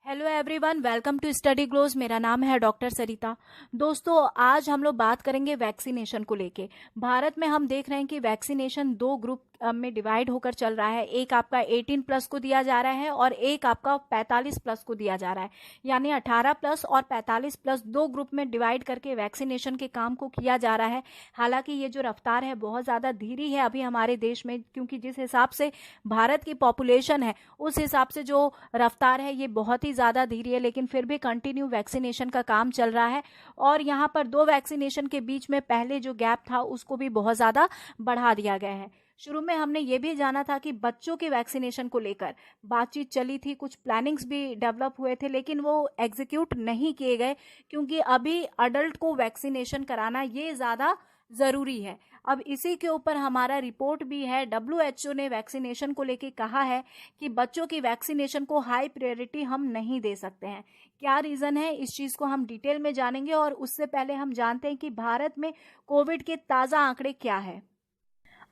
Hello everyone, welcome to study gloss. मेरा नाम है डॉक्टर सरिता। दोस्तों, आज हम लोग बात करेंगे वैक्सीनेशन को लेके। भारत में हम देख रहे हैं कि वैक्सीनेशन दो ग्रुप में डिवाइड होकर चल रहा है। एक आपका 18 प्लस को दिया जा रहा है और एक आपका 45 प्लस को दिया जा रहा है। यानी 18 प्लस और 45 प्लस दो ग्रुप में डिवाइड करके वैक्सीनेशन के काम को किया जा रहा है। हालांकि ये जो रफ्तार है बहुत ज़्यादा धीरी है अभी हमारे देश में, क्योंकि जिस हिसाब से भारत की पॉपुलेशन है उस हिसाब से जो रफ्तार है ये बहुत ही ज़्यादा धीरे है। लेकिन फिर भी कंटिन्यू वैक्सीनेशन का काम चल रहा है और यहाँ पर दो वैक्सीनेशन के बीच में पहले जो गैप था उसको भी बहुत ज़्यादा बढ़ा दिया गया है। शुरू में हमने ये भी जाना था कि बच्चों के वैक्सीनेशन को लेकर बातचीत चली थी, कुछ प्लानिंग्स भी डेवलप हुए थे, लेकिन वो एग्जीक्यूट नहीं किए गए क्योंकि अभी अडल्ट को वैक्सीनेशन कराना ये ज़्यादा ज़रूरी है। अब इसी के ऊपर हमारा रिपोर्ट भी है। WHO ने वैक्सीनेशन को लेके कहा है कि बच्चों की वैक्सीनेशन को हाई प्रायोरिटी हम नहीं दे सकते हैं। क्या रीज़न है, इस चीज़ को हम डिटेल में जानेंगे और उससे पहले हम जानते हैं कि भारत में कोविड के ताज़ा आंकड़े क्या है।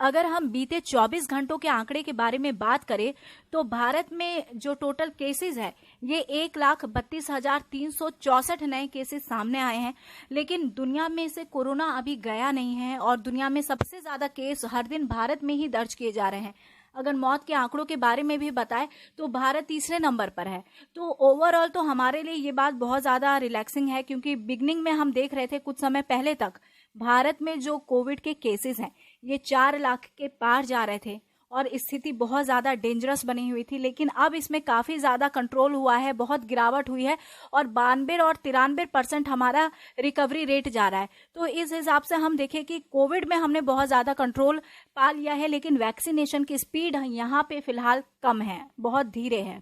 अगर हम बीते 24 घंटों के आंकड़े के बारे में बात करें तो भारत में जो टोटल केसेस है ये 1,32,364 नए केसेस सामने आए हैं। लेकिन दुनिया में से कोरोना अभी गया नहीं है और दुनिया में सबसे ज्यादा केस हर दिन भारत में ही दर्ज किए जा रहे हैं। अगर मौत के आंकड़ों के बारे में भी बताएं तो भारत तीसरे नंबर पर है। तो ओवरऑल तो हमारे लिए ये बात बहुत ज़्यादा रिलैक्सिंग है, क्योंकि बिगनिंग में हम देख रहे थे कुछ समय पहले तक भारत में जो कोविड के केसेस हैं ये 4 लाख के पार जा रहे थे और स्थिति बहुत ज़्यादा डेंजरस बनी हुई थी। लेकिन अब इसमें काफ़ी ज़्यादा कंट्रोल हुआ है, बहुत गिरावट हुई है और 92 और 93% हमारा रिकवरी रेट जा रहा है। तो इस हिसाब से हम देखें कि कोविड में हमने बहुत ज़्यादा कंट्रोल पा लिया है, लेकिन वैक्सीनेशन की स्पीड यहाँ पे फिलहाल कम है, बहुत धीरे है।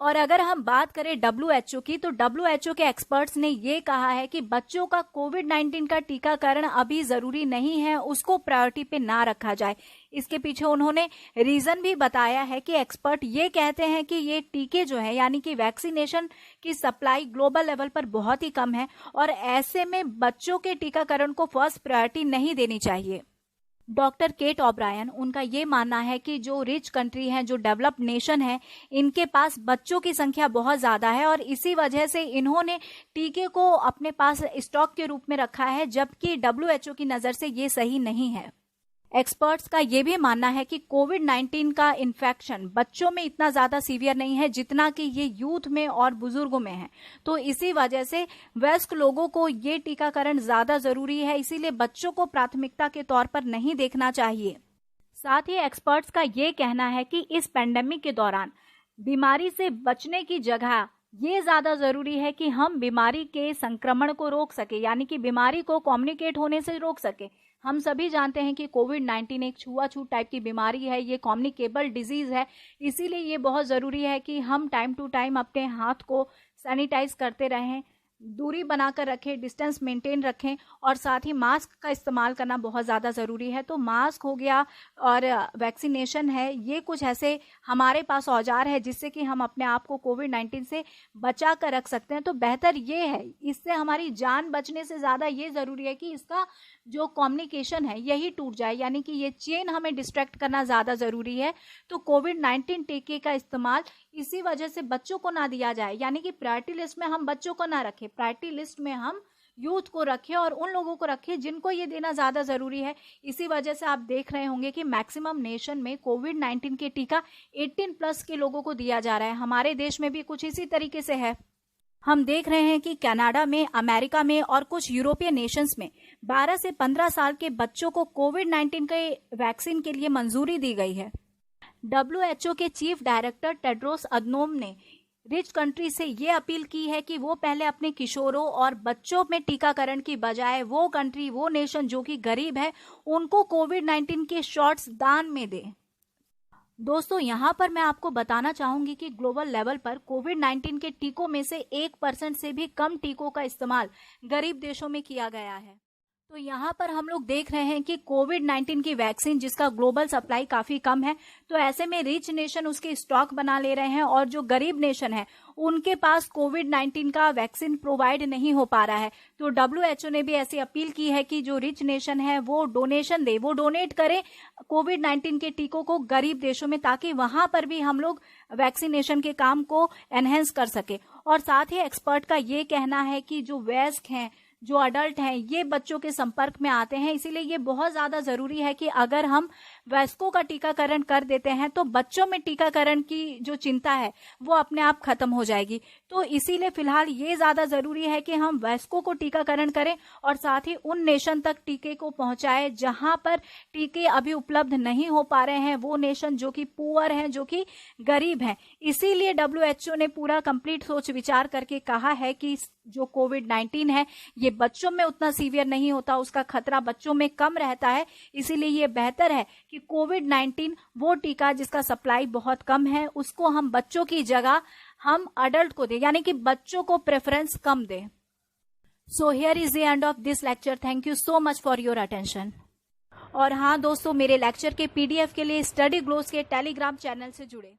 और अगर हम बात करें WHO की, तो WHO के एक्सपर्ट्स ने ये कहा है कि बच्चों का कोविड-19 का टीकाकरण अभी जरूरी नहीं है, उसको प्रायोरिटी पे ना रखा जाए। इसके पीछे उन्होंने रीजन भी बताया है कि एक्सपर्ट ये कहते हैं कि ये टीके जो है यानी कि वैक्सीनेशन की सप्लाई ग्लोबल लेवल पर बहुत ही कम है और ऐसे में बच्चों के टीकाकरण को फर्स्ट प्रायोरिटी नहीं देनी चाहिए। डॉक्टर केट ओब्रायन, उनका ये मानना है कि जो रिच कंट्री है, जो डेवलप्ड नेशन है, इनके पास बच्चों की संख्या बहुत ज़्यादा है और इसी वजह से इन्होंने टीके को अपने पास स्टॉक के रूप में रखा है, जबकि WHO की नज़र से ये सही नहीं है। एक्सपर्ट्स का ये भी मानना है कि कोविड-19 का इन्फेक्शन बच्चों में इतना ज़्यादा सीवियर नहीं है जितना कि ये यूथ में और बुजुर्गों में है। तो इसी वजह से वयस्क लोगों को ये टीकाकरण ज़्यादा ज़रूरी है, इसीलिए बच्चों को प्राथमिकता के तौर पर नहीं देखना चाहिए। साथ ही एक्सपर्ट्स का ये कहना है कि इस पेंडेमिक के दौरान बीमारी से बचने की जगह ये ज़्यादा ज़रूरी है कि हम बीमारी के संक्रमण को रोक सके, यानी कि बीमारी को कम्युनिकेट होने से रोक सके। हम सभी जानते हैं कि कोविड-19 एक छुआछूत टाइप की बीमारी है, ये कम्युनिकेबल डिजीज़ है। इसीलिए ये बहुत ज़रूरी है कि हम टाइम टू टाइम अपने हाथ को सैनिटाइज करते रहें, दूरी बनाकर रखें, डिस्टेंस मेंटेन रखें और साथ ही मास्क का इस्तेमाल करना बहुत ज़्यादा ज़रूरी है। तो मास्क हो गया और वैक्सीनेशन है, ये कुछ ऐसे हमारे पास औजार है जिससे कि हम अपने आप को कोविड-19 से बचा कर रख सकते हैं। तो बेहतर ये है, इससे हमारी जान बचने से ज़्यादा ये ज़रूरी है कि इसका जो कम्युनिकेशन है यही टूट जाए, यानी कि ये चेन हमें डिस्ट्रैक्ट करना ज़्यादा ज़रूरी है। तो कोविड-19 टीके का इस्तेमाल इसी वजह से बच्चों को ना दिया जाए, यानी कि प्रायोरिटी लिस्ट में हम बच्चों को ना रखें, प्रायोरिटी लिस्ट में हम यूथ को रखें और उन लोगों को रखें जिनको ये देना ज़्यादा ज़रूरी है। इसी वजह से आप देख रहे होंगे कि मैक्सिमम नेशन में कोविड-19 के टीका 18 प्लस के लोगों को दिया जा रहा है। हमारे देश में भी कुछ इसी तरीके से है। हम देख रहे हैं कि कनाडा में, अमेरिका में और कुछ यूरोपियन नेशंस में 12 से 15 साल के बच्चों को कोविड-19 के वैक्सीन के लिए मंजूरी दी गई है। WHO के चीफ डायरेक्टर टेड्रोस अदनोम ने रिच कंट्री से ये अपील की है कि वो पहले अपने किशोरों और बच्चों में टीकाकरण की बजाय वो कंट्री, वो नेशन जो कि गरीब है, उनको कोविड-19 के शॉट्स दान में दे। दोस्तों, यहाँ पर मैं आपको बताना चाहूंगी कि ग्लोबल लेवल पर कोविड-19 के टीकों में से 1% से भी कम टीकों का इस्तेमाल गरीब देशों में किया गया है। तो यहाँ पर हम लोग देख रहे हैं कि कोविड-19 की वैक्सीन जिसका ग्लोबल सप्लाई काफी कम है, तो ऐसे में रिच नेशन उसके स्टॉक बना ले रहे हैं और जो गरीब नेशन है उनके पास कोविड-19 का वैक्सीन प्रोवाइड नहीं हो पा रहा है। तो WHO ने भी ऐसी अपील की है कि जो रिच नेशन है वो डोनेशन दे, वो डोनेट करे कोविड-19 के टीकों को गरीब देशों में, ताकि वहां पर भी हम लोग वैक्सीनेशन के काम को एनहेंस कर सके। और साथ ही एक्सपर्ट का ये कहना है कि जो वयस्क हैं, जो अडल्ट हैं, ये बच्चों के संपर्क में आते हैं, इसीलिए ये बहुत ज्यादा जरूरी है कि अगर हम वयस्कों का टीकाकरण कर देते हैं तो बच्चों में टीकाकरण की जो चिंता है वो अपने आप खत्म हो जाएगी। तो इसीलिए फिलहाल ये ज्यादा जरूरी है कि हम वयस्कों को टीकाकरण करें और साथ ही उन नेशन तक टीके को पहुंचाएं जहां पर टीके अभी उपलब्ध नहीं हो पा रहे हैं, वो नेशन जो कि पुअर हैं, जो कि गरीब हैं। इसीलिए WHO ने पूरा कंप्लीट सोच विचार करके कहा है कि जो कोविड-19 है ये बच्चों में उतना सीवियर नहीं होता, उसका खतरा बच्चों में कम रहता है। इसीलिए ये बेहतर है कि कोविड-19 वो टीका जिसका सप्लाई बहुत कम है उसको हम बच्चों की जगह हम अडल्ट को दें, यानी कि बच्चों को प्रेफरेंस कम दें। So here is the end of this lecture. Thank you so much for your attention. और हाँ दोस्तों, मेरे लेक्चर के PDF के लिए स्टडी ग्लोस के टेलीग्राम चैनल से जुड़े।